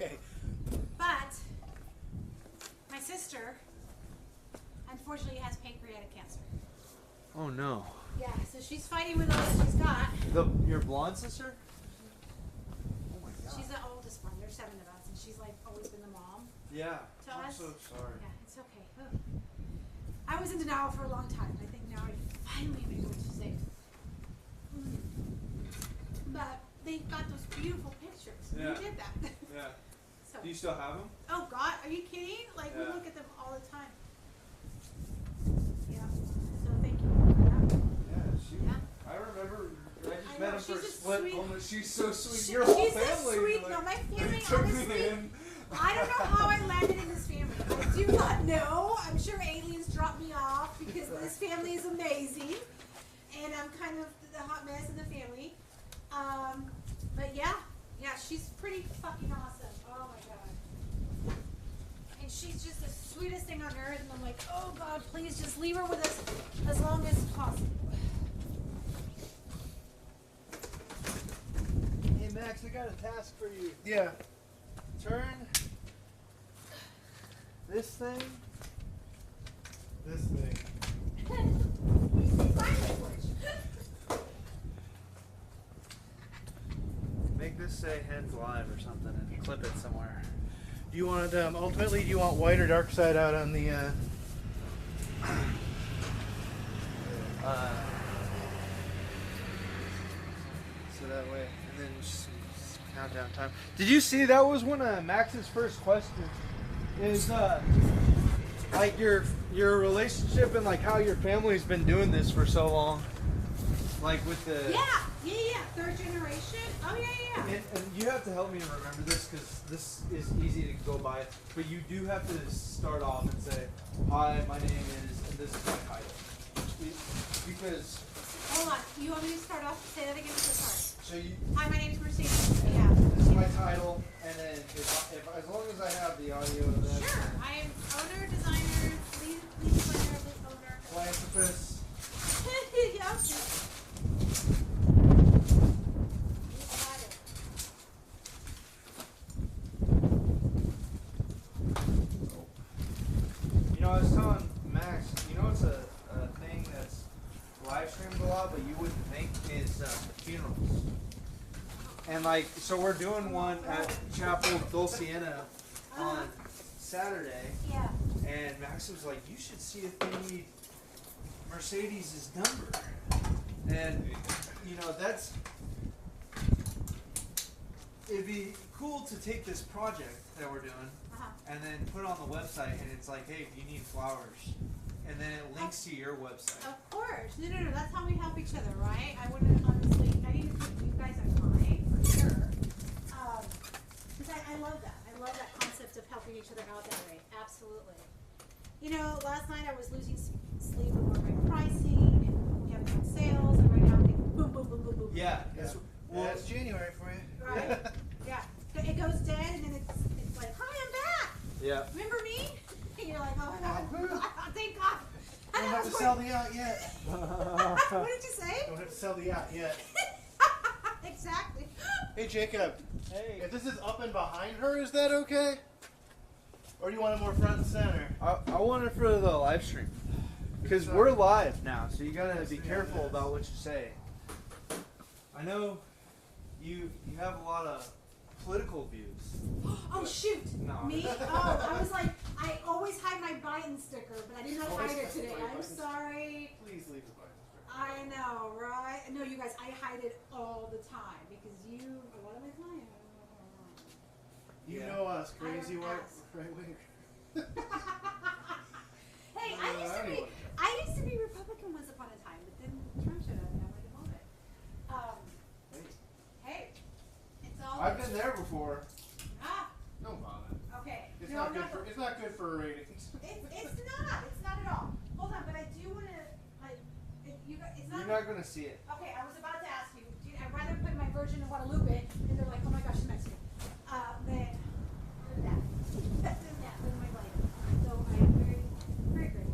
Okay. But my sister, unfortunately, has pancreatic cancer. Oh no. Yeah, so she's fighting with all that she's got. Your blonde sister? Oh my god. She's the oldest one. There's 7 of us, and she's like always been the mom. Yeah. To I'm us. so sorry. Yeah, it's okay. Ugh. I was in denial for a long time. I think now I finally made what to say. But they got those beautiful pictures. Yeah. Who did that? Yeah. So, Do you still have them? oh God, are you kidding? Like we Yeah. look at them all the time. Yeah. So thank you for that. Yeah, Yeah. I remember. I just I met know, him for a she's a split sweet- moment. She's so sweet. She- Your whole she's a family. sweet- like, no, my family, took me honestly, in. I don't know how I landed in this family. I do not know. I'm sure aliens dropped me off because this family is amazing. And I'm kind of the hot mess of the family. But yeah, she's pretty fucking awesome. Oh my God. And she's just the sweetest thing on earth. And I'm like, oh God, please just leave her with us as long as possible. Hey Max, I got a task for you. Yeah. Turn this thing. This thing. Sign language. Make this say Hens Live or something and clip it somewhere. Do you want ultimately? Do you want white or dark side out on the? So that way, and then just countdown time. Did you see that was one of Max's first questions? Is like your relationship and like how your family's been doing this for so long, like with the. Yeah. Third generation. Oh yeah. And you have to help me remember this because this is easy to go by, but you do have to start off and say, "Hi, my name is," and this is my title. Because. Hold on. You want me to start off? Say that again. So sorry. So you. Hi, my name's Mercedes. Yeah. This is my title, and then if as long as I have the audio of that. Sure. I am owner, designer, lead designer, owner. Philanthropist. Yeah. You know, I was telling Max, you know, it's a thing that's live streamed a lot, but you wouldn't think is funerals. And like, so we're doing one at Chapel Dulciana on Saturday, Yeah. and Max was like, "You should see if they need Mercedes' number." And you know, it'd be cool to take this project that we're doing and then put it on the website, and it's like, hey, you need flowers, and then it links to your website. Of course. No. That's how we help each other, right? I wouldn't honestly. I need to put you guys in mind for sure. Because I love that. I love that concept of helping each other out that way. Absolutely. You know, last night I was losing sleep over my pricing, and we haven't had sales, and right now I'm getting boom, boom, boom, boom, boom. Yeah, Well, it's January for you. Right? Yeah. It goes dead, and then it's like, hi, I'm back. yeah. Remember me? And you're like, oh my God, thank God. Don't have to sell the yacht yet. What did you say? Don't have to sell the yacht yet. Exactly. Hey Jacob, Hey, if this is up and behind her, is that okay? Or do you want it more front and center? I want it for the live stream because we're live now, so you gotta be careful about what you say. I know you have a lot of political views. Oh shoot! No. Me? Oh, I was like, I always hide my Biden sticker, but I did not hide it today. I'm sorry. Please leave the button. I know, right? No, you guys, I hide it all the time because a lot of my clients. You Yeah. know us, crazy I don't white ask. right wing. Hey, I used to be Republican once upon a time, but then Trump showed up and I'm like, I love it. Hey, it's all. I've been there before. Don't bother. Okay. It's No, not I'm good not. for. It's not good for ratings. It's not. It's not at all. Hold on, but I do want to, like, if you guys, it's not. You're not gonna see it. Okay, I was about to ask you. I'd rather put my Virgin in Guadalupe, and they're like, oh my gosh, she's Mexican. Than that. Than my life. So I am very, very grateful.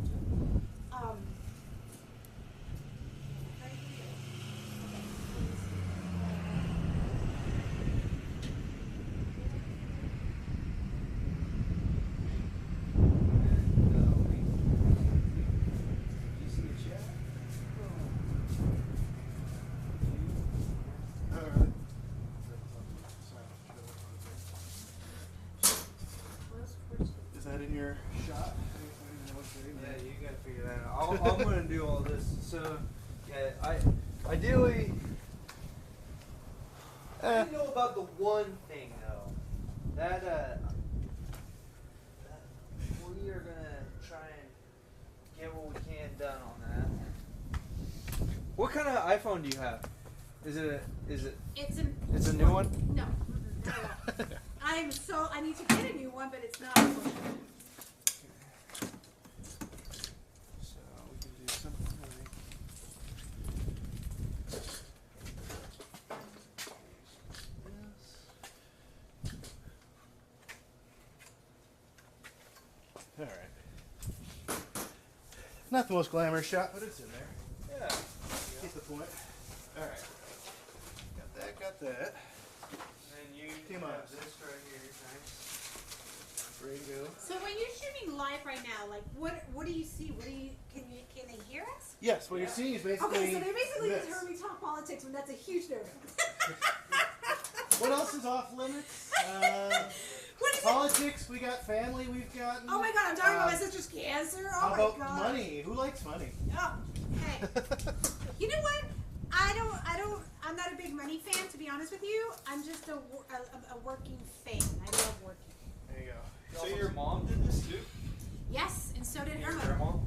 shot. Yeah, you gotta figure that out. I'm gonna do all this. So, yeah, ideally, I know about the one thing though. That we are gonna try and get what we can done on that. What kind of iPhone do you have? Is it It's a new one? No. Not at all. I need to get a new one, but it's not. So we can do something like All right. Not the most glamorous shot, but it's in there. yeah. Get the point. All right. Got that. Got that. And then you Come have on. this right here. Nice. Ready to go. So when you're shooting live right now, like what do you see? Can they hear us? Yes. What you're seeing is basically. Okay, so they basically this. just heard me talk politics when that's a huge no. What else is off limits? What is it? Politics. We got family. We've got. Oh my god, I'm talking about my sister's cancer. Oh How my about god. money? Who likes money? Oh, hey. You know what? I'm not a big money fan, to be honest with you. I'm just a working fan. I love working. There you go. So your mom did this too? Yes, and so did Your her grandma? mother.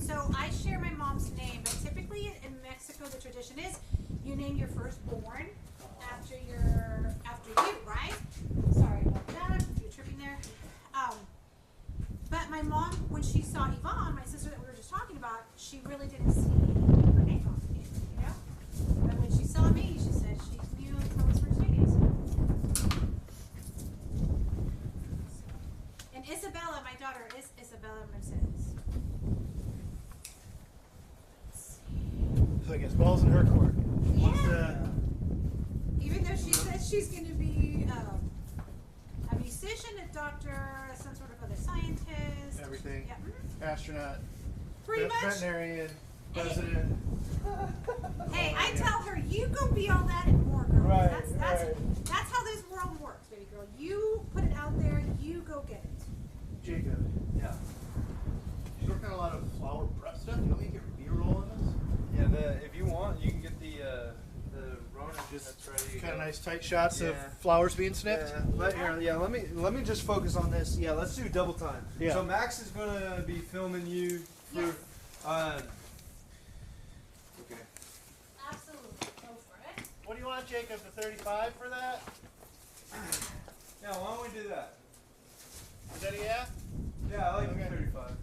So I share my mom's name, but typically in Mexico the tradition is you name your firstborn after you, right? Sorry about that. You're tripping there. But my mom, when she saw Yvonne, my sister that we were just talking about, she really didn't see her name on it, you know? But when she saw me, she said she knew it was Mercedes. And Isabella, my daughter, is Isabella Mercedes. So I guess balls in her court. Yeah. Even though she says she's going to be a musician, a doctor, some sort of other scientist. Everything. Yeah. Astronaut. Pretty much. Veterinarian. President. Hey, I tell her, you go be all that and more, girl. Right, That's how this world works, baby girl. You put it out there, you go get it. Jacob. Yeah. She's working on a lot of flower prep stuff. Do you want me to get B-roll on this? Yeah. If you want, you can get the Rona Just that's ready. to kind of go. nice tight shots of Yeah. flowers being snipped. Let me just focus on this. Yeah, let's do double time. Yeah. So Max is gonna be filming you for Yes. okay. Absolutely. Go for it. What do you want, Jacob? The 35 for that? Yeah, why don't we do that? Is that a yeah? Yeah, I like Okay. 35.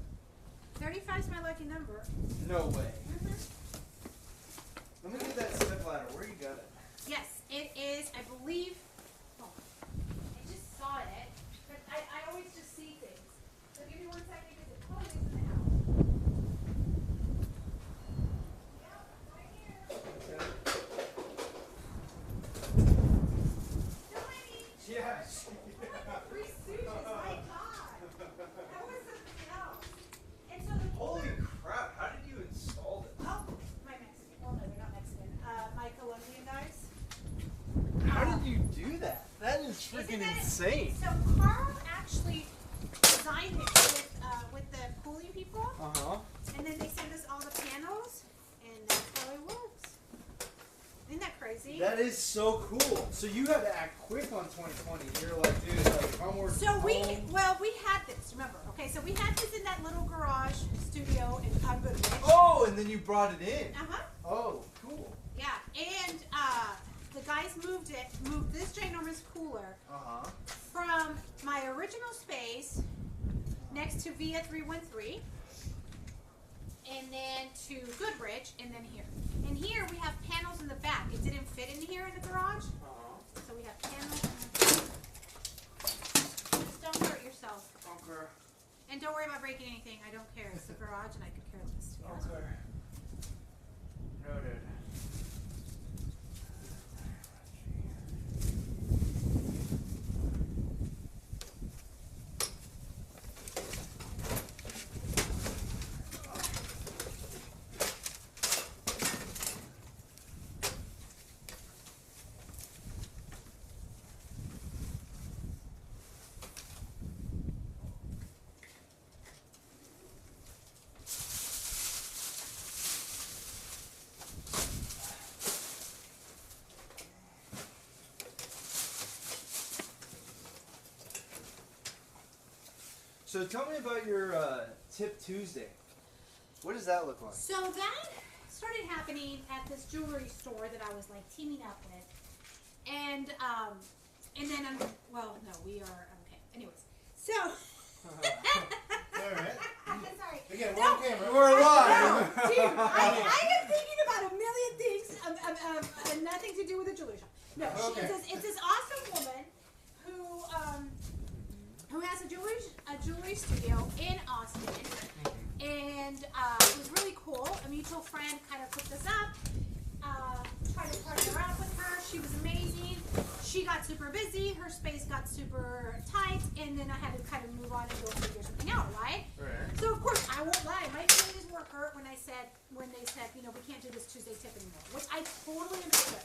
35 is my lucky number. No way. Let me get that step ladder. Where you got it? Yes, it is, I believe. Oh, I just saw it, but I always just see things. So give me 1 second because it probably is in the house. Yep, right here. No, I mean, Yes. 3 Stooges, my God. That was something else. And so the Holy crap! How did you install it? oh, my Mexican, well no, they're not Mexican, my Colombian guys. How did you do that? That is Isn't freaking that- insane. So Carl actually designed it with the cooling people, and then they send us all the panels, and that's how it works. Isn't that crazy? That is so cool. So you had to act quick on 2020. You're like, dude, like, I'm working So we home. had this. Remember? Okay, so we had this in that little garage studio in Goodrich. Oh, and then you brought it in. Uh-huh. Oh, cool. Yeah, and the guys moved this ginormous cooler from my original space next to Via 313, and then to Goodrich, and then here. And here we have panels in the back. It didn't fit in here in the garage, so we have panels. Just don't hurt yourself. Okay. And don't worry about breaking anything. I don't care. It's the garage, and I could care less. To be honest. Okay. Noted. So tell me about your Tip Tuesday. What does that look like? So that started happening at this jewelry store that I was like teaming up with, and then well, no, we are okay. Anyways, so. All right. Sorry. Again, we're No. on camera. We're live. No, dude, I am thinking about a million things, nothing to do with the jewelry shop. No, Okay. it's this awesome woman who has a jewelry studio in Austin, and it was really cool. A mutual friend kind of hooked us up. Tried to partner up with her. She was amazing. She got super busy. Her space got super tight, and then I had to kind of move on and go figure something out, right? Right. So of course I won't lie. My feelings were hurt when they said, you know, we can't do this Tuesday tip anymore, which I totally understood,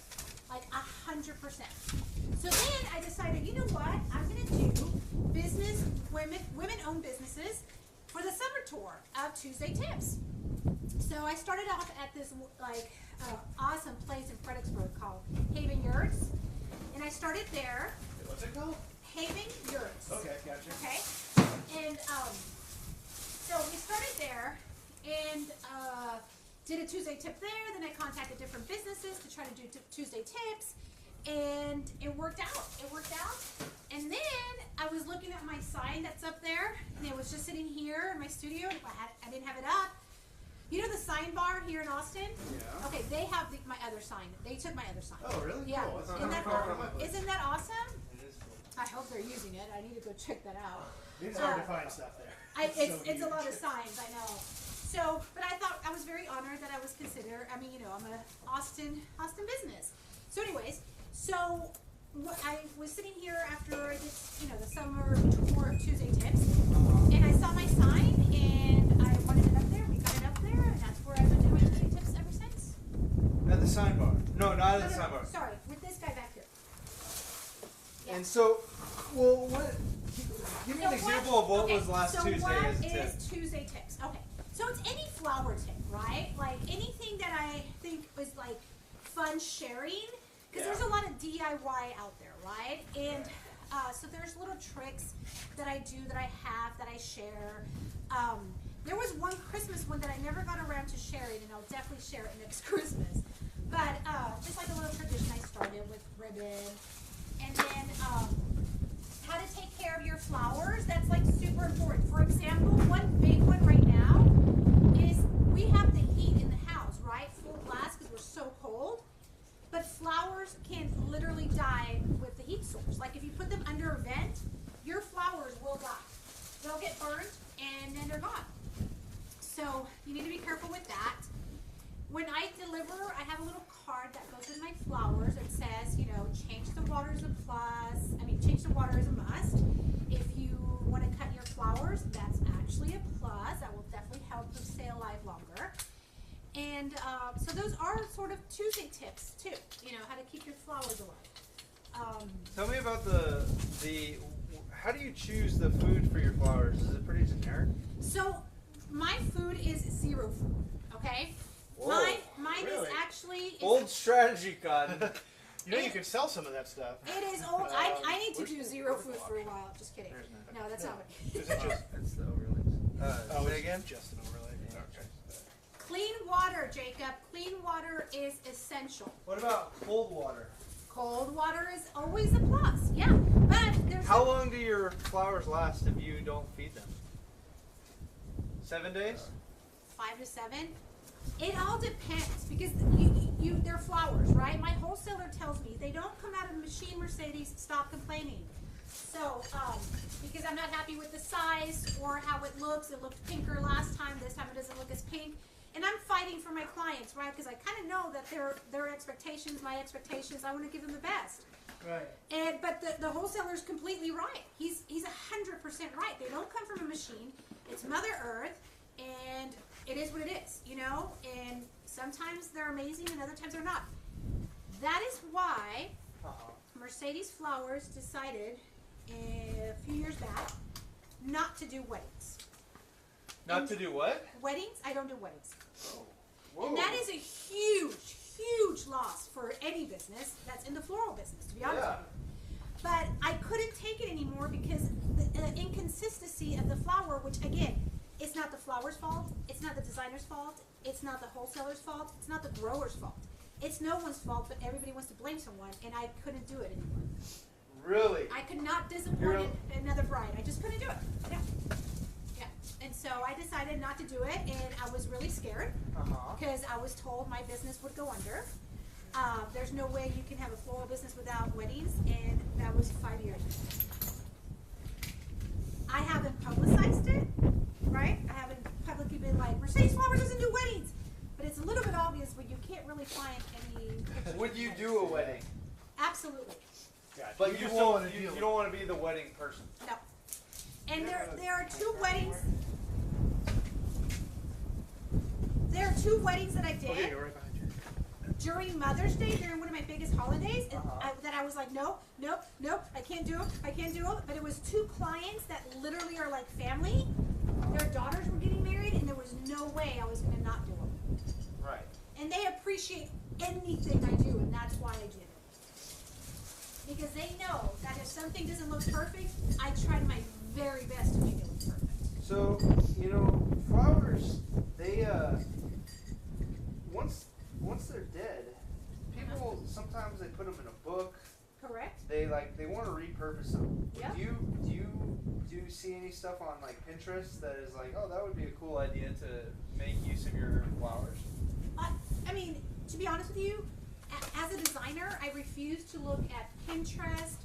like 100%. So then I decided, you know what? I'm gonna do women-owned businesses for the summer tour of Tuesday Tips. So I started off at this awesome place in Fredericksburg called Haven Yurts, and I started there. What's it called? Haven Yurts. Okay, gotcha. Okay. And so we started there and did a Tuesday tip there. Then I contacted different businesses to try to do Tuesday tips, and it worked out. And then I was looking at my sign that's up there, and it was just sitting here in my studio. And I didn't have it up. You know the sign bar here in Austin? Yeah. Okay, they have my other sign. They took my other sign. Oh, really? Yeah. Cool. That's Isn't that, far from my place. isn't that awesome? It is cool. I hope they're using it. I need to go check that out. It's hard to find stuff there. It's a lot of signs, I know. So, but I thought I was very honored that I was considered. I mean, you know, I'm a Austin business. So, anyways, I was sitting here after I did, you know, the summer tour of Tuesday Tips, and I saw my sign, and I wanted it up there. We got it up there, and that's where I've been doing Tuesday Tips ever since. At the sign bar. No, not at the No, sign bar. sorry, with this guy back here. Yeah. And so, well, what? Give me an example of what okay, was last so Tuesday what as a tip. is Tuesday Tips? Okay, so it's any flower tip, right? Like anything that I think is like fun sharing, because there's a lot of DIY out there, right? And so there's little tricks that I do, that I have, that I share. There was one Christmas one that I never got around to sharing, and I'll definitely share it next Christmas. But just like a little tradition I started with ribbon, and then how to take care of your flowers. That's like super important. For example, one big one right now is we have the heat in the house, right? Full blast because we're so cold. But flowers can literally die with the heat source. Like if you put them under a vent, your flowers will die. They'll get burned and then they're gone. So you need to be careful with that. When I deliver, I have a little card that goes with my flowers. It says, you know, change the water is a plus. I mean, change the water is a must. If you want to cut your flowers, that's actually a plus. That will definitely help them stay alive longer. And so those are sort of Tuesday tips too. You know, how to keep your flowers alive. Tell me about the. How do you choose the food for your flowers? Is it pretty generic? So my food is zero food. Okay. Whoa, Mine really? is actually. Bold strategy, Cotton. You know you could sell some of that stuff. It is old. I need to do zero food for a while. Just kidding. There's none. No, that's not what. Is it just? It's the overlays. Say again? Just an overlay. Yeah. Okay. Clean water, Jacob. Clean water is essential. What about cold water? Cold water is always a plus. Yeah, but there's. How long do your flowers last if you don't feed them? 7 days? 5 to 7. It all depends because they're flowers, right? My wholesaler tells me they don't come out of the machine, Mercedes. Stop complaining. So, because I'm not happy with the size or how it looks. It looked pinker last time. This time it doesn't look as pink. And I'm fighting for my clients, right? Because I kind of know that their expectations, my expectations, I want to give them the best. Right. But the wholesaler's completely right. He's 100% right. They don't come from a machine. It's Mother Earth, and it is what it is, you know? And sometimes they're amazing and other times they're not. That is why Mercedes Flowers decided a few years back not to do weddings. Not to do what? Weddings? I don't do weddings. Whoa. And that is a huge, huge loss for any business that's in the floral business, to be honest with you. But I couldn't take it anymore because the inconsistency of the flower, which again, it's not the flower's fault, it's not the designer's fault, it's not the wholesaler's fault, it's not the grower's fault. It's no one's fault, but everybody wants to blame someone, and I couldn't do it anymore. Really? I could not disappoint another bride. I just couldn't do it. Yeah. Yeah. And so I decided not to do it, and I was really scared because I was told my business would go under. There's no way you can have a floral business without weddings, and that was 5 years. I haven't publicized it, right? I haven't publicly been like, Mercedes Flowers doesn't do weddings. But it's a little bit obvious, but you can't really find any pictures. Would you do a wedding? Absolutely. Gotcha. But you don't want to be the wedding person. No. And there are two weddings. There are two weddings that I did. Okay, right behind you. During Mother's Day, during one of my biggest holidays, and that I was like, no, I can't do it. But it was two clients that literally are like family. Their daughters were getting married, and there was no way I was going to not do them. Right. And they appreciate anything I do, and that's why I did it. Because they know that if something doesn't look perfect, I tried my very best to make it look perfect. So, you know, flowers, they, once they're dead, people, sometimes they put them in a book. Correct? They want to repurpose them. Yeah. Do you see any stuff on like Pinterest that is like, oh, that would be a cool idea to make use of your flowers? I mean, to be honest with you, as a designer, I refuse to look at Pinterest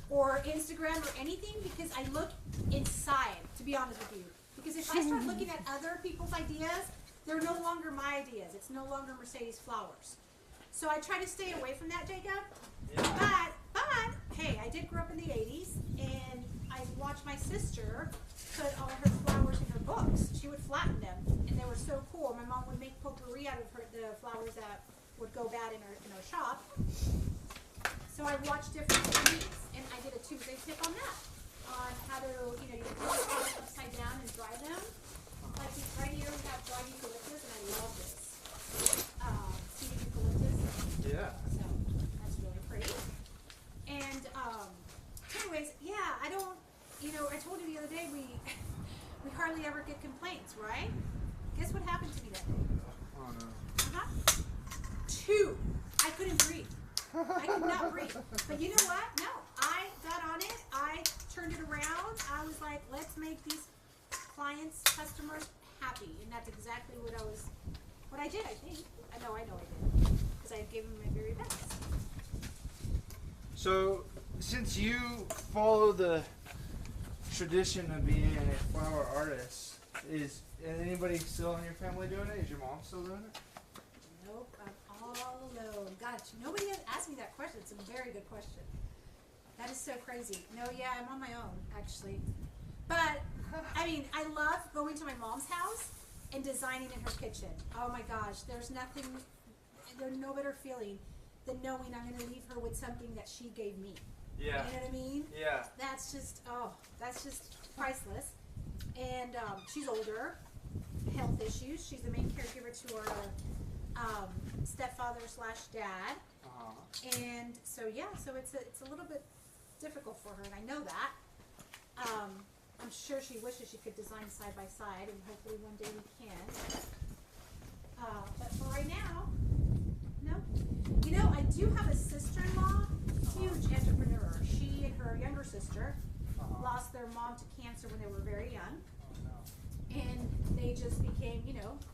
or Instagram or anything because I look inside, to be honest with you. Because if I start looking at other people's ideas, they're no longer my ideas. It's no longer Mercedes Flowers. So I try to stay away from that, Jacob. Yeah. But, hey, I did grow up in the 80s, and I watched my sister put all her flowers in her books. She would flatten them, and they were so cool. My mom would make potpourri out of the flowers that would go bad in our shop. So I watched different techniques, and I did a Tuesday tip on that, on how to, you can put the flowers upside down and dry them. Like right here, we have dried eucalyptus, and I love this. Seeded eucalyptus. Yeah. So that's really pretty. And anyways, yeah, I don't, I told you the other day we hardly ever get complaints, right? Guess what happened to me that day? Oh no. 2. I couldn't breathe. I could not breathe. But you know what? No, I got on it. I turned it around. I was like, let's make these clients, customers happy, and that's exactly what I did. I think. I know I did, because I gave them my very best. So, since you follow the tradition of being a flower artist, is anybody still in your family doing it? Is your mom still doing it? Nope, I'm all alone. God, nobody has asked me that question. It's a very good question. That is so crazy. No, yeah, I'm on my own, actually. But, I mean, I love going to my mom's house and designing in her kitchen. Oh my gosh, there's no better feeling than knowing I'm going to leave her with something that she gave me. Yeah. You know what I mean? Yeah. That's just priceless. And she's older, health issues. She's the main caregiver to our stepfather/dad. And so it's a little bit difficult for her, and I know that. I'm sure she wishes she could design side by side, and hopefully one day we can. But for right now, no. I do have a sister-in-law, huge entrepreneur. She and her younger sister lost their mom to cancer when they were very young. And they just became,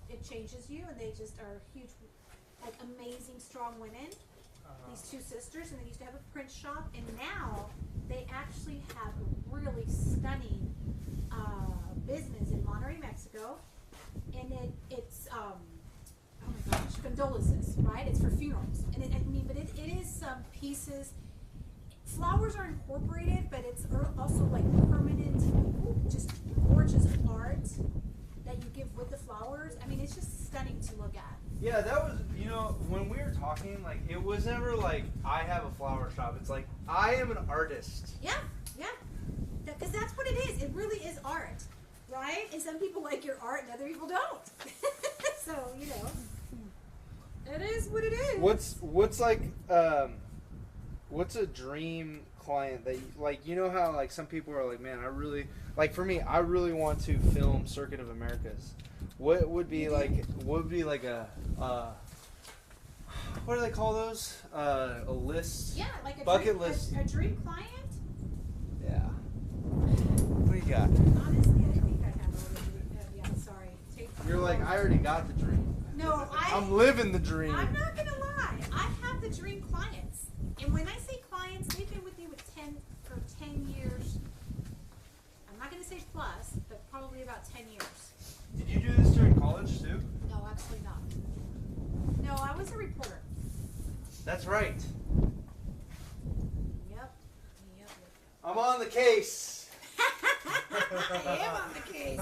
it changes you, and they just are huge, like amazing, strong women. These two sisters, and they used to have a print shop, and now they actually have a really stunning business in Monterrey, Mexico, and it's oh my gosh, condolences, right? It's for funerals, and but it is some pieces. Flowers are incorporated, but it's also like permanent, just gorgeous art that you give with the flowers. I mean, it's just stunning to look at. Yeah, that was, when we were talking, like, it was never like, I have a flower shop. It's like, I am an artist. Yeah. Because that's what it is. It really is art, right? And some people like your art and other people don't. So, it is what it is. What's like, what's a dream client that you, like, you know how like some people are like, man, I really, like for me, I really want to film Circuit of Americas. What would be like a what do they call those? A list? Yeah, like a Bucket dream, list. A dream client. Yeah. What do you got? Honestly, I think I have already. Yeah, sorry. You're like, I already got the dream. No, I'm living the dream. I'm not gonna lie. I have the dream clients, and when I say clients, they've been with me for 10 years. I'm not gonna say plus, but probably about 10 years. Did you do this during college too? No, absolutely not. No, I was a reporter. That's right. Yep. I'm on the case. I am on the case.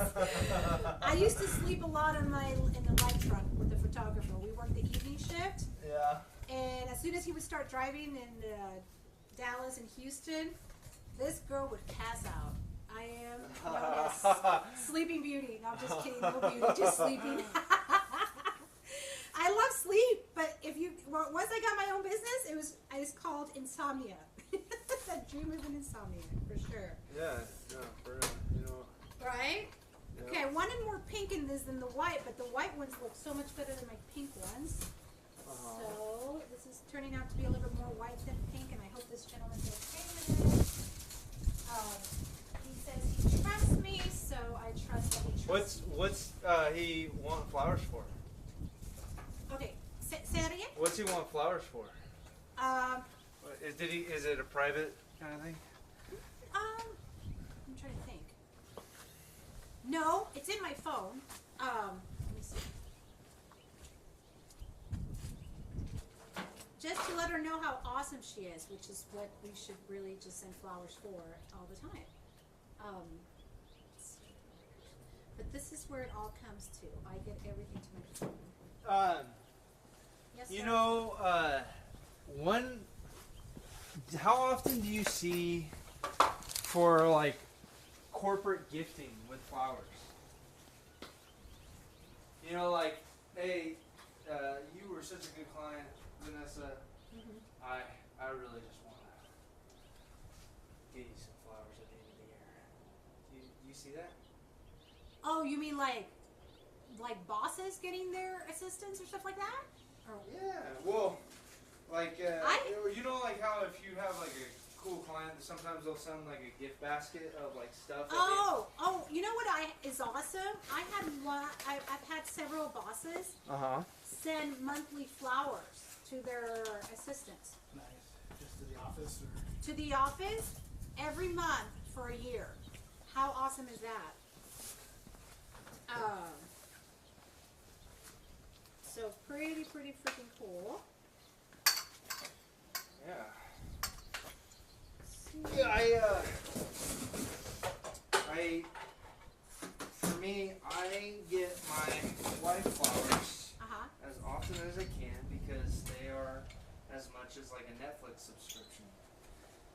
I used to sleep a lot in the light truck with the photographer. We worked the evening shift, Yeah. and as soon as he would start driving in Dallas and Houston, this girl would pass out. I am known as Sleeping Beauty. No, I'm just kidding. No beauty, just sleeping. I love sleep, but once I got my own business, it's called insomnia. That dream of an insomnia for sure. Yeah. No, for real. You know. Right? Yeah. Okay, I wanted more pink in this than the white, but the white ones look so much better than my pink ones. So this is turning out to be a little bit more white than pink, and I hope this gentleman's okay with it. He says he trusts me, so I trust that he trusts me. What's he want flowers for? Okay, say that again? What's he want flowers for? Is it a private kind of thing? I'm trying to think. No, it's in my phone. Let me see. Just to let her know how awesome she is, which is what we should really just send flowers for all the time. But this is where it all comes to. I get everything to my phone. Yes, You sir? know, how often do you see for like corporate gifting with flowers? You know, like, hey, you were such a good client, Vanessa. Mhm. I really just want to get you some flowers at the end of the year. You see that? Oh, you mean like bosses getting their assistants or stuff like that? Or, Yeah. Well, like, I- you know, like how if you have like a cool client, sometimes they'll send like a gift basket of like stuff. That Oh, you know what is awesome? I've had several bosses send monthly flowers to their assistants. Nice. Just to the office or? To the office every month for a year. How awesome is that? So pretty freaking cool. Yeah. See. Yeah, for me, I get my wife flowers Uh-huh. as often as I can because they are as much as like a Netflix subscription.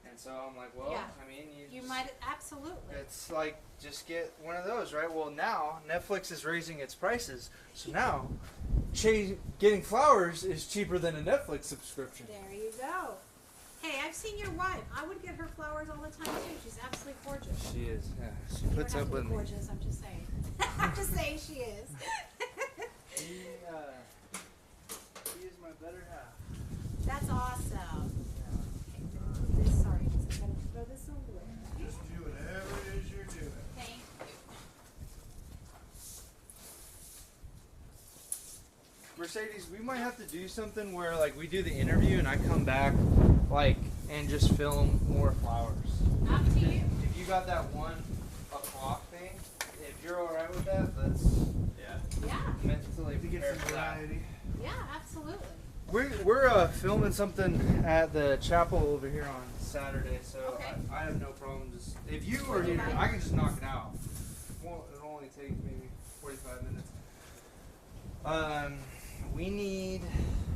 And so I'm like, well, Yeah. I mean, You might absolutely. it's like, just get one of those, right? Well, now Netflix is raising its prices, so now getting flowers is cheaper than a Netflix subscription. There you go. Hey, I've seen your wife. I would get her flowers all the time too. She's absolutely gorgeous. She is, yeah. She You puts don't up have to with be me. gorgeous. I'm just saying. I'm just saying she is. She is my better half. That's awesome. Okay, move this. Sorry, I'm gonna throw this away. Just do whatever it is you're doing. Thank you. Mercedes, we might have to do something where like we do the interview and I come back like and just film more flowers. Up to you. If you got that 1 o'clock thing, if you're all right with that, that's Yeah. mentally To get prepared some for that. variety. Yeah, absolutely. We're filming something at the chapel over here on Saturday, so Okay. I have no problem. Just if you are here, I can just knock it out. It'll only take maybe 45 minutes. We need.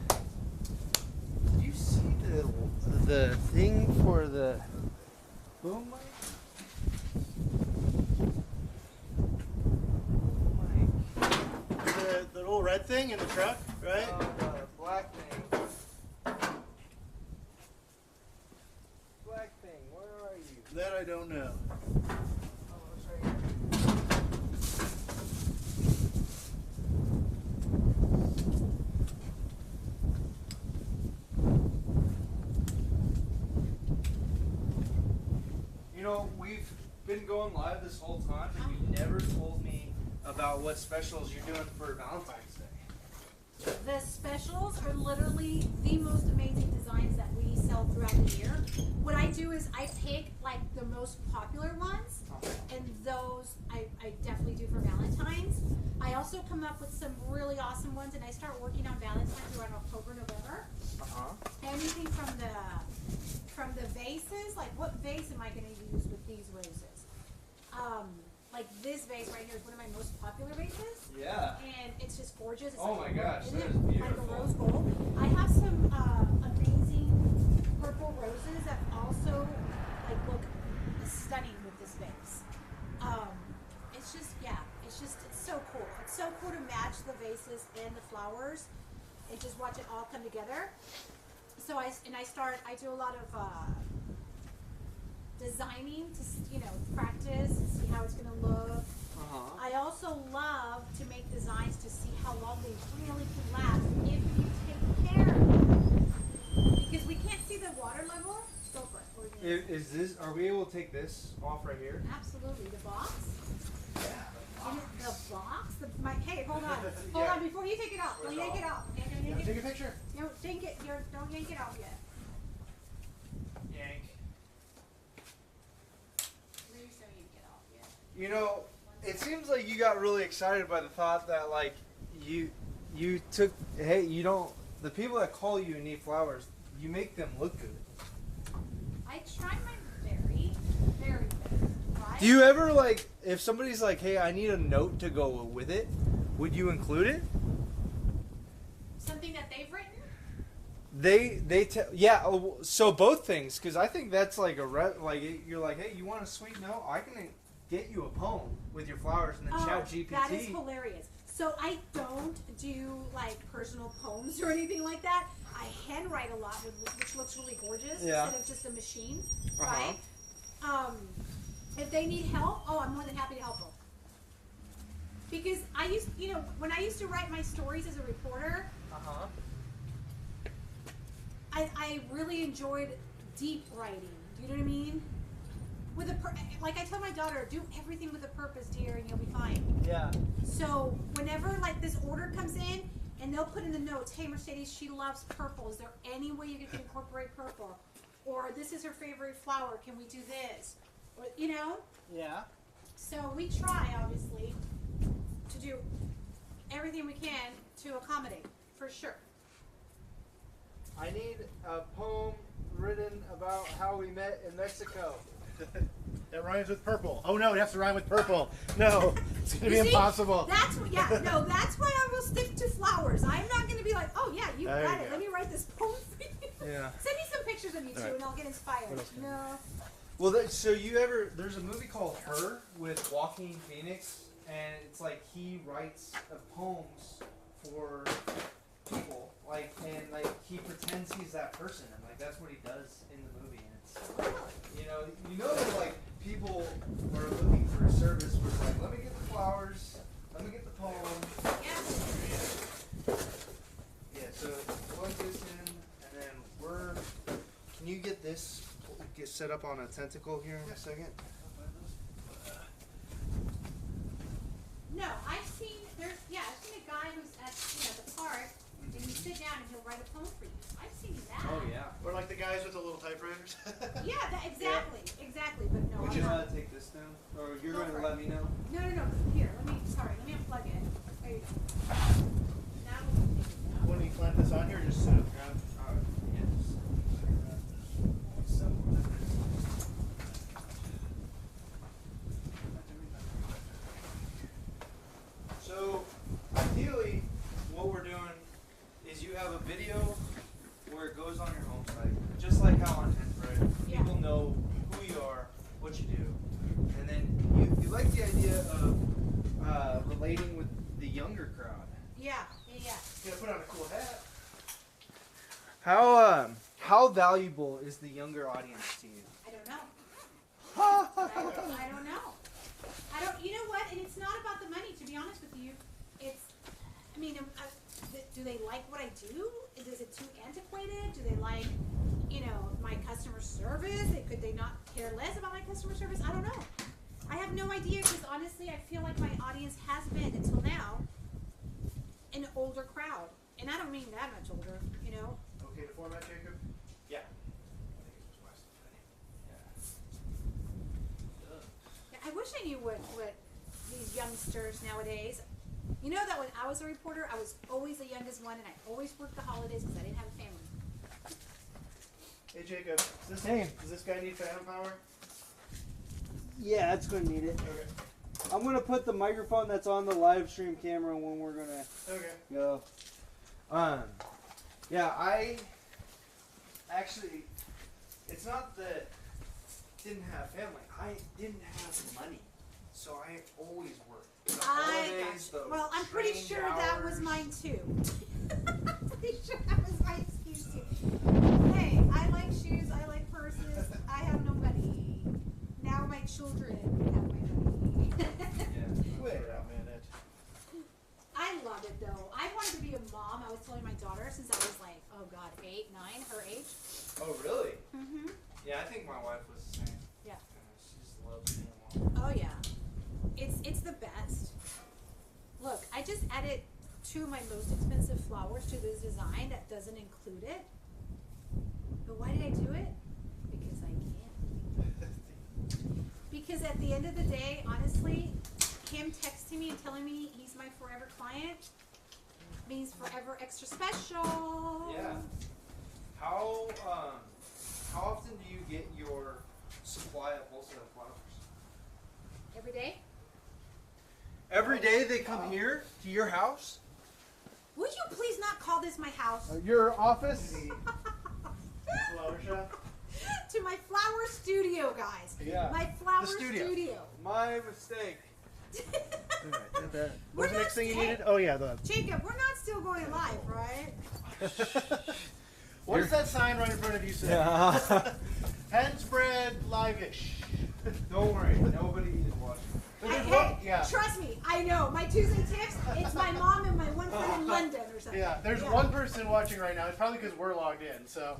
Do you see the thing for the boom mic? The little red thing in the truck, right? The black thing. thing? Where are you? That I don't know. Oh, it's right here. You know, we've been going live this whole time, but you never told me about what specials you're doing for Valentine's Day. The specials are literally the most amazing designs that we sell throughout the year. What I do is I pick like the most popular ones, and those I definitely do for Valentine's. I also come up with some really awesome ones, and I start working on Valentine's around October, November. Anything from the vases, like what vase am I going to use with these roses? Like this vase right here is one of my most popular vases. Yeah. And it's just gorgeous. It's Oh like my gosh, isn't that it is like a beautiful. rose gold. I have some amazing purple roses that also like look stunning with this vase. It's just it's so cool. It's so cool to match the vases and the flowers and just watch it all come together. So I do a lot of designing to practice and see how it's going to look. I also love to make designs to see how long they really can last if you take care of them. Because we can't see the water level. Go for it. What are you gonna Is this? Are we able to take this off right here? say? Absolutely. The box. Yeah. The box. Hey, hold on. Hold Yeah. on. Before you take it off. Don't yank it off. Don't Take a picture. yank it. Don't yank it off yet. Yank. Please don't yank it off yet. You know, it seems like you got really excited by the thought that like you took. Hey, you don't. The people that call you and need flowers, you make them look good. I try my very, very best. Right? Do you ever like if somebody's like, "Hey, I need a note to go with it," would you include it? Something that they've written? Yeah. So both things, because I think that's like you're like, hey, you want a sweet note? I can get you a poem with your flowers, and then Chat GPT. That is hilarious. So I don't do like personal poems or anything like that. I handwrite a lot, which looks really gorgeous Yeah. instead of just a machine, Uh-huh. right? If they need help, I'm more than happy to help them. Because when I used to write my stories as a reporter, I really enjoyed deep writing. Do you know what I mean? Like I tell my daughter, do everything with a purpose, dear, and you'll be fine. Yeah. So whenever like this order comes in, and they'll put in the notes, hey Mercedes, she loves purple. Is there any way you can incorporate purple? Or this is her favorite flower. Can we do this? Or, Yeah. So we try obviously to do everything we can to accommodate, for sure. I need a poem written about how we met in Mexico. That rhymes with purple. Oh no, it has to rhyme with purple. No, it's gonna be You see, impossible. That's why I will stick to flowers. I'm not going to be like, oh yeah, you There got you it. go. Let me write this poem for you. Yeah. Send me some pictures of you two, All right. and I'll get inspired. What else can No. Well, there's a movie called Her with Joaquin Phoenix, and it's like he writes poems for people, like, and like he pretends he's that person, and like that's what he does in the movie. And it's, you know that like people are looking for a service where it's like, let me get the flowers, let me get the poem. Yeah. Yeah, so plug this in, and then can you get this set up on a tentacle here in a second? No, I've seen a guy who's at the park, and you sit down and he'll write a poem for you. I've seen that. Oh yeah. Or like the guys with the little typewriters. Yeah, exactly. But no, Would I'm you not. want to take this down, or you're Go going for to it. let me know? No. Here, let me unplug it. There you go. Now we can take it down. When you clamp this on here, just sit it down. So, ideally, what we're doing is you have a video where it goes on your home site, just like how on Henfred, Yeah. people know who you are, what you do, and then you like the idea of relating with the younger crowd. valuable is the younger audience to you? I don't know. I don't know. You know what? And it's not about the money, to be honest with you. It's, I mean, do they like what I do? Is it too antiquated? Do they like, my customer service? Could they not care less about my customer service? I don't know. I have no idea because honestly, I feel like my audience has been, until now, an older crowd. And I don't mean that much older, Okay to format, Jacob? Yeah. Yeah, I wish I knew what these youngsters nowadays. You know that when I was a reporter, I was always the youngest one, and I always worked the holidays because I didn't have a family. Hey, Jacob. Hey. Does this guy need phantom power? Yeah, it's gonna need it. Okay. I'm gonna put the microphone that's on the live stream camera when we're gonna Okay. go. Yeah, I actually, it's not that I didn't have family. I didn't have money, so I always worked. The holidays, the Well, I'm pretty strange sure that was hours. mine too. I'm pretty sure that was my excuse too. Hey, I like shoes, I like purses, I have no money. Now my children have my money. Yeah. Wait a minute. I love it though. I wanted to be a mom. I was telling my daughter since I was like, oh god, 8, 9, her age. Oh, really? Mm-hmm. Yeah, I think my wife was the same. Yeah. She just loves being a mom. Oh yeah. It's the best. Look, I just added 2 of my most expensive flowers to this design that doesn't include it. But why did I do it? Because I can. Because at the end of the day, honestly, him texting me and telling me he's my forever client means forever extra special. Yeah. How often do you get your supply of wholesale flowers? Every day? Every day they come here to your house? Would you please not call this my house? Your office? Flower shop? To my flower studio, guys. Yeah. My flower studio. studio. My mistake. What's the not next thing you hey, needed? Oh, yeah, the. Jacob, we're not still going live, right? What does that sign right in front of you say? Yeah. Hand spread live-ish. Don't worry, nobody is watching. Yeah. Trust me, I know. My Tuesday tips, it's my mom and my one friend in London or something. Yeah, there's one person watching right now. It's probably because we're logged in, so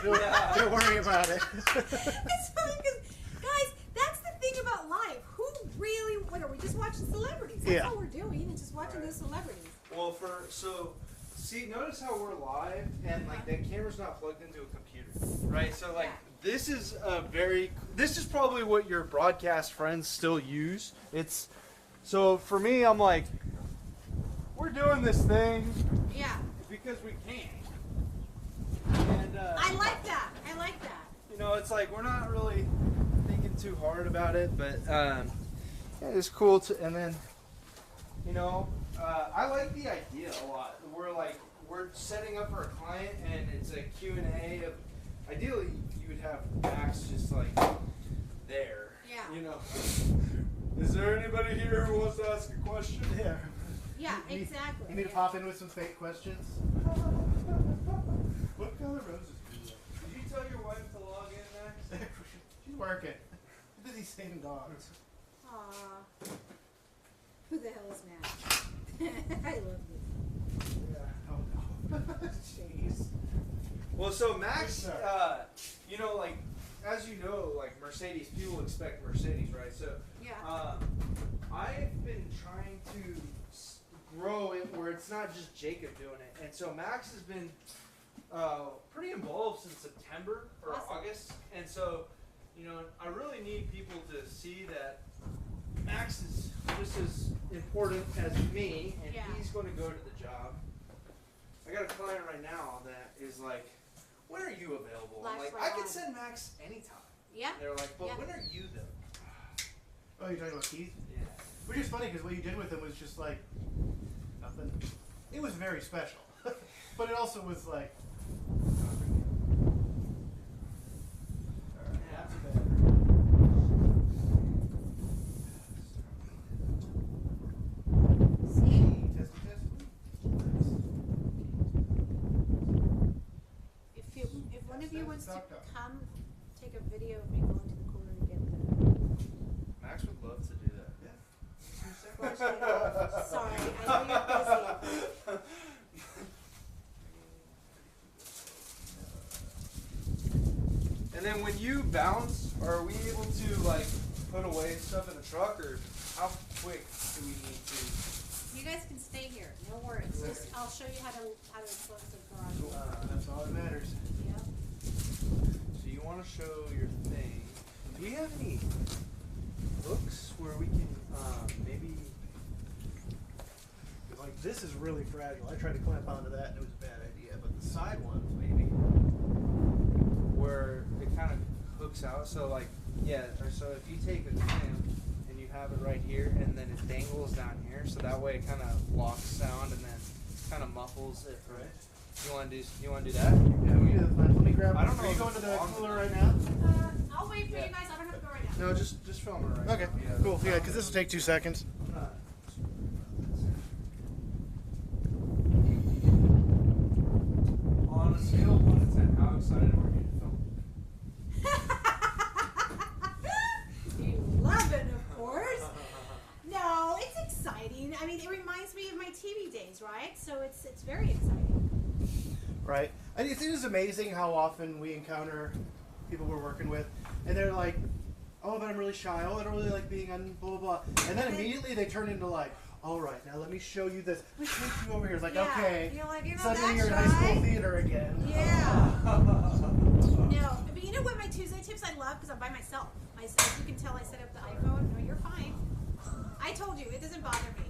Yeah. don't worry about it. It's funny because, guys, that's the thing about live. Who really, what are we just watching celebrities? That's Yeah. all we're doing, and just watching Right. those celebrities. Well, see, notice how we're live and like that camera's not plugged into a computer, right? So like this is probably what your broadcast friends still use. So for me, I'm like, we're doing this thing Yeah. because we can. And I like that. I like that. it's like we're not really thinking too hard about it, but yeah, it's cool to. And then, I like the idea a lot. We're setting up for a client, and it's a Q&A of. Ideally, you would have Max just like there. Yeah. Is there anybody here who wants to ask a question? Yeah. Yeah, You need- exactly. You need to yeah. pop in with some fake questions. What color roses do you like? Did you tell your wife to log in, Max? She's working. She's busy saving dogs. Aw. Who the hell is Matt? I love this. Yeah. Oh no. Jeez. Well, so Max, Yes, sir. as you know, like Mercedes, people expect Mercedes, right? So Yeah. I've been trying to grow it where it's not just Jacob doing it, and so Max has been pretty involved since September or Awesome. August, and so I really need people to see that Max is just as important as me, and Yeah. he's going to go to the job. I got a client right now that is like, when are you available? I'm Life's like, right I can on. send Max anytime. Yeah. And they're like, but Yeah. when are you though? Oh, you're talking about Keith? Yeah. Which is funny because what you did with him was just like nothing. It was very special, but it also was like. Yeah. Not too bad. See, Testy, testy. if one of wants to Talk, talk. come take a video of me going to the cooler to get the Max would love to do that. flashlight off? Sorry, I know you're busy. And then when you bounce, are we able to like put away stuff in the truck, or how quick do we need to? You guys can stay here, no worries. Just, I'll show you how to close the garage door. That's all that matters. Yep. So you want to show your thing? Do we have any hooks where we can maybe? Like this is really fragile. I tried to clamp onto that and it was a bad idea, but the side ones maybe. Where it kind of hooks out, so like, yeah, or so if you take a clamp and you have it right here, and then it dangles down here, so that way it kind of blocks sound and then kind of muffles it, right? You want to do that? Yeah, we do that. Let me grab. I don't know Are you if going to it's the long cooler enough. right now? I'll wait for Yeah. you guys. I don't have to go right now. No, just film it right Okay, now. Yeah, cool. Yeah, because this will take 2 seconds. I'm not. On a scale of 1 to 10, how excited were you to film? 11, of course. No, it's exciting. I mean, it reminds me of my TV days, right? So it's very exciting. Right. And it is amazing how often we encounter people we're working with, and they're like, "Oh, but I'm really shy. Oh, I don't really like being on blah blah blah." And then immediately they turn into like, "All right, now let me show you this. Take you over here." It's like, Yeah, okay, you're like, you're not suddenly that you're in high school shy. theater again. Yeah. No, but you know what my Tuesday tips I love because I'm by myself. As you can tell, I set up the iPhone. No, you're fine. I told you it doesn't bother me.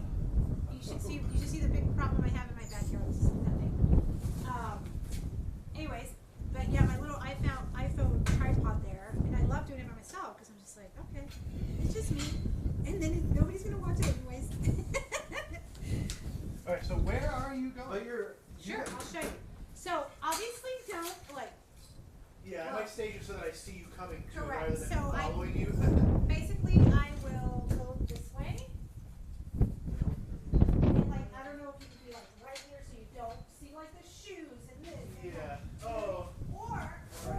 You should see the big problem I have in my backyard. This is nothing. Anyways, but yeah, my little iPhone tripod there, and I love doing it by myself because I'm just like, okay, it's just me, and then nobody's gonna watch it anyways. All right. So where are you going? But you're. Sure, I'll show you. So obviously, don't like. Yeah, I might stage it so that I see you coming to it Correct. rather than So following you. Basically, I will go this way. And like, I don't know if you can be like right here so you don't see like the shoes and this. And Yeah. that. Oh. Or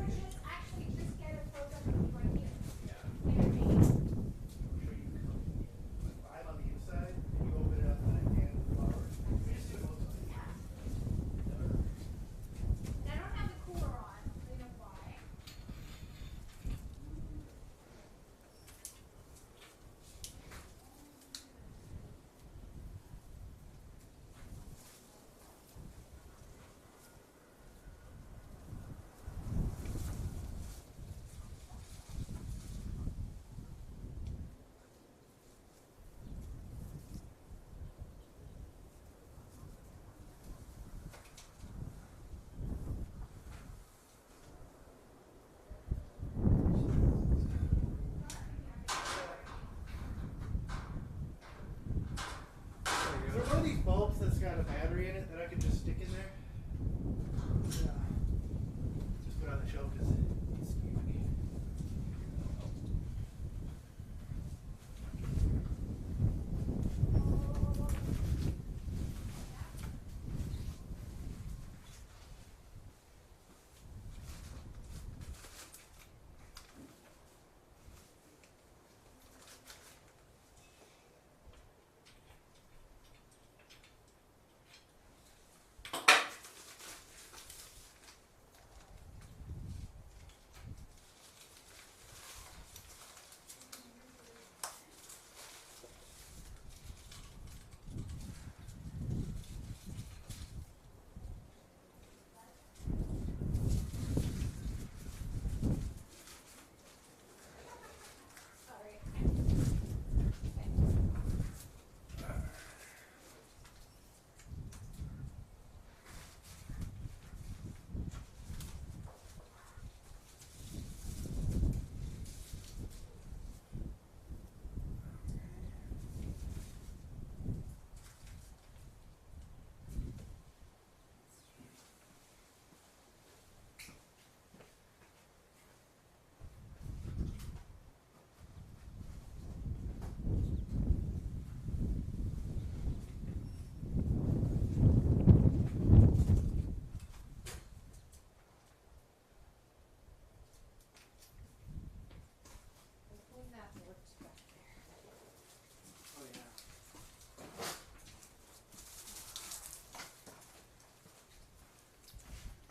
just actually just get it close up and be right here. Yeah. You know what I mean? Show you coming in. I'm on the inside, and you open it up, and I can flower. We just do it both sides. Yeah. And I don't have the cooler on. So you know why.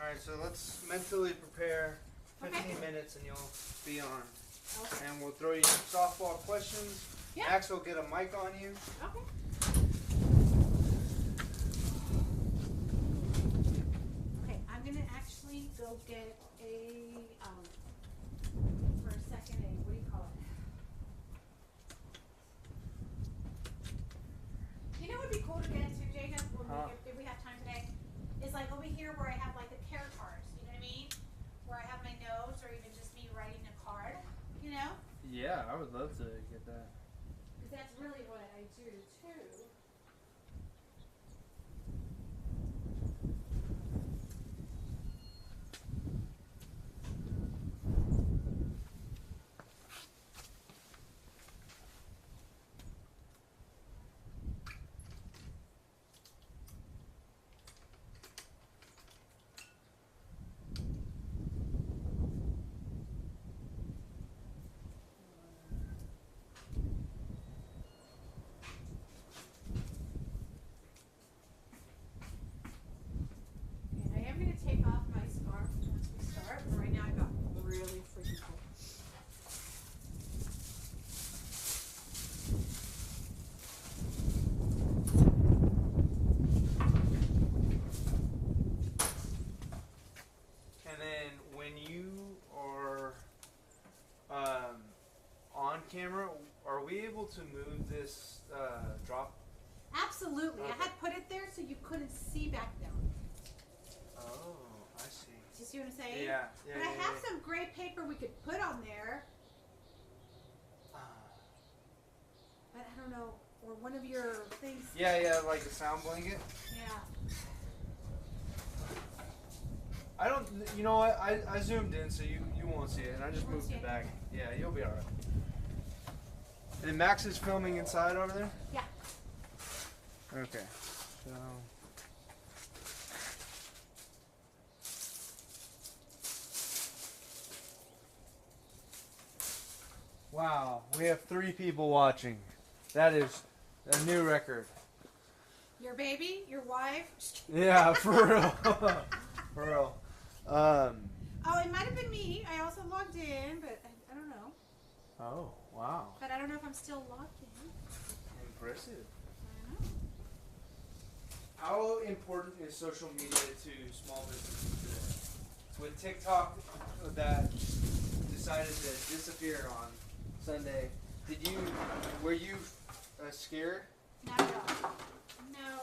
Alright, so let's mentally prepare 15 Okay. minutes and you'll be on. Okay. And we'll throw you some softball questions. Yeah. Max will get a mic on you. Okay. Okay, I'm gonna actually go get a, for a second, what do you call it? You know what would be cool to get into, Jacob, when Huh? if we have time today? Is like over here where I have like the care cards, you know what I mean? Where I have my notes or even just me writing a card, you know? Yeah, I would love to get that. Because that's really what I do too. And I am going to take off my scarf once we start, but right now I got really freaking cold. And then when you are on camera, are we able to move this drop? Absolutely. Okay. I had put it there so you couldn't see back down. Oh, I see. Do you see what I'm saying? Yeah, yeah, But yeah. I have some gray paper we could put on there, but I don't know, or one of your things. Yeah, like a sound blanket. Yeah. I don't, you know what? I zoomed in so you won't see it, and I just You won't moved see it it. back. Yeah, you'll be alright. And Max is filming inside over there? Yeah. Okay. So. Wow, we have 3 people watching. That is a new record. Your baby, your wife. Yeah, for real. For real. Oh, it might have been me. I also logged in, but I don't know. Oh, wow. But I don't know if I'm still logged in. Impressive. I don't know. How important is social media to small businesses today? With TikTok that decided to disappear on Sunday, were you scared? Not at all. No.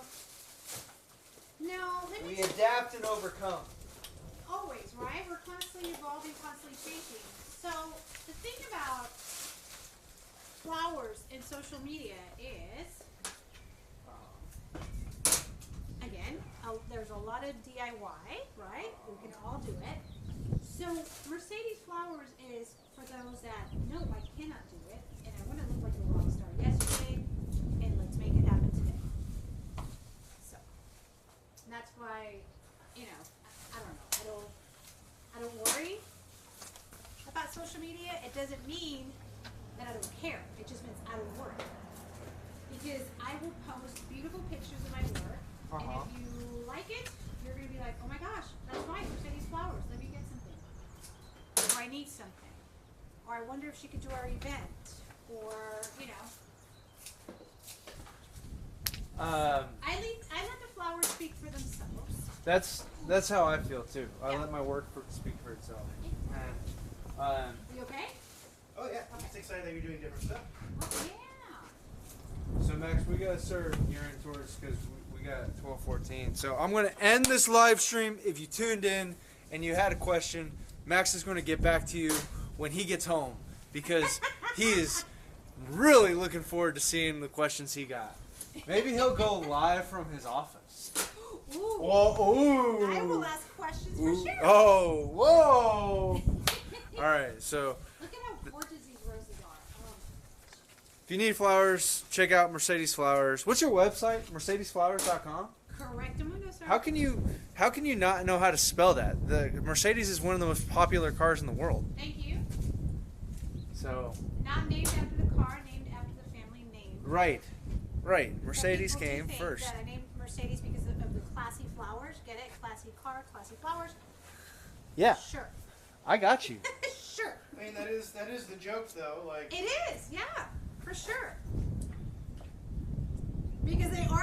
No, let me We adapt and overcome. always, right? We're constantly evolving, constantly changing. So the thing about flowers and social media is, again, there's a lot of DIY, right? We can all do it. So Mercedes Flowers is for those that, no, I cannot do it, and I want to look like a rock star yesterday, and let's make it happen today. So, and that's why, you know, I don't know, I don't worry about social media. It doesn't mean that I don't care. It just means I don't worry. Because I will post beautiful pictures of my work, and if you like it, you're going to be like, oh my gosh, that's right, Mercedes Flowers, let me get something. Or I need something. Or I wonder if she could do our event. Or, you know. I let the flowers speak for themselves. That's how I feel too. I Yeah. let my work speak for itself. And, Are you okay? Oh yeah, I'm just excited that you're doing different stuff. Oh, yeah. so Max, we gotta serve urine tours because we got 12:14. So I'm gonna end this live stream. If you tuned in and you had a question, Max is gonna get back to you when he gets home because he is really looking forward to seeing the questions he got. Maybe he'll go live from his office. Ooh. Whoa! Ooh! I will ask questions Ooh. for sure. Oh! Whoa! All right, so. Look at how gorgeous these roses are. Oh. If you need flowers, check out Mercedes Flowers. What's your website? MercedesFlowers.com? Correctamundo, sir. How can you not know how to spell that? The Mercedes is one of the most popular cars in the world. Thank you. So Not named after the car, named after the family name. right. Mercedes Some people do came think first. That I named Mercedes because of the classy flowers. Get it? Classy classy car, classy flowers. Yeah, Sure. I got you. Sure. I mean, that is the joke, though. Like, It is, yeah, for sure. Because they are